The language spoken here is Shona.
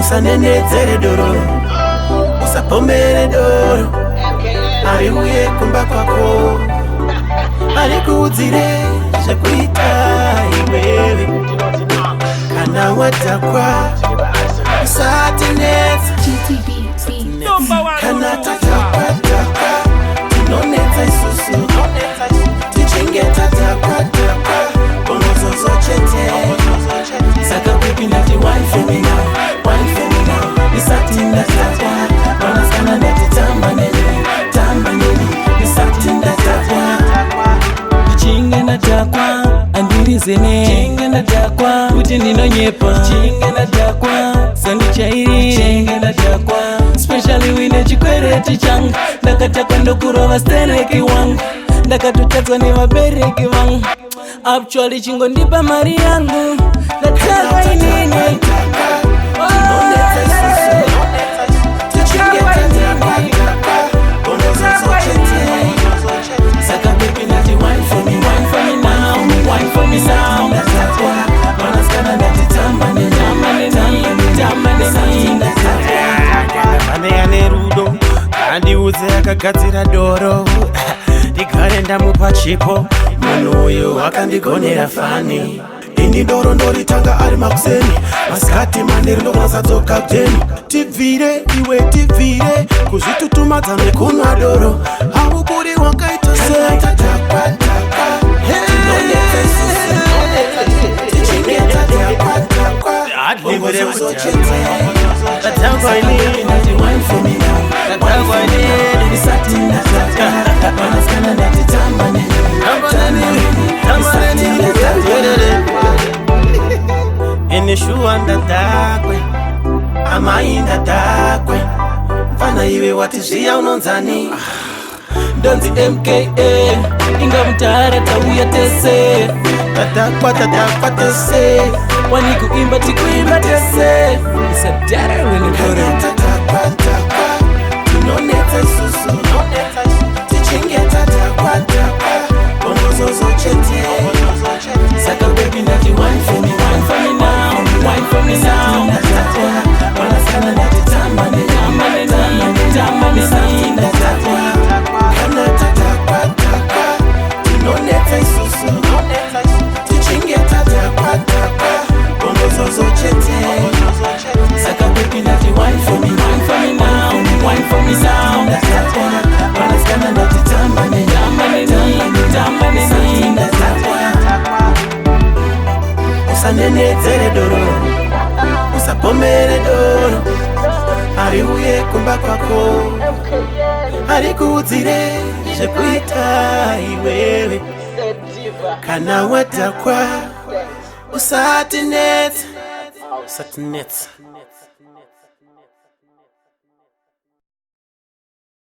usanenedzere doro, usapomere doro, ariuye kumba kwako, arikuudzire zvekuita iwewe. Kana watakwa usatinedza, kana tatakwa tinonedza isusu, tichinge tatakwa bonozozo chete. Saka baby ndati wine for me now, wine for me now. Nisatinda takwa, wanaskana ndati tamba neni, nisatinda takwa. Chinge natakwa andirizene, chinge natakwa kuti ndinonyepa, chinge natakwa sandichairi, chinge natakwa especially wine chikwereti changu. Ndakatakwa ndokurova stereki wangu, ndakatotadzwa nevabereki vangu. Actually chingondipa mari yangu, ndatakwa inini. Saka baby ndati wine for me now, wine for me now. Wanaskana ndati tamba neni, ane ane rudo, andiudze akagadzira doro, ndigare ndamupa chipo, munhu uyu akandigonera fani. Ini doro ndoritanga ari makuseni, masikati maneri ndokunasatsoka kuteni. Tibvire iwe tibvire, kuzvitutumadza nekunwa doro, haukuri wakaita sei. Inishuwa ndatakwe, amai ndatakwe, mfana iwe wati zviya unonzani. Donzi MKA inga mutara tauya tese, Tatakwa tese, wanikuimba tikuimba tese. Isadara wenigore tatakwa tinonedza isusu, tichinge tatakwa bonozozo chete. Saka baby ndati wine for me now, wine for me now. Wanaskana ndati tamba neni, kana tatakwa tinonedza isusu, tichinge tatakwa bonozozo chete. Saka baby ndati wine for me now, wine for me now. Wanaskana ndati tamba neni, usanenedzere doro, usapomere doro, ariuye kumba kwako, arikuudzire zvekuita iwewe. Kana watakwa usatinedza.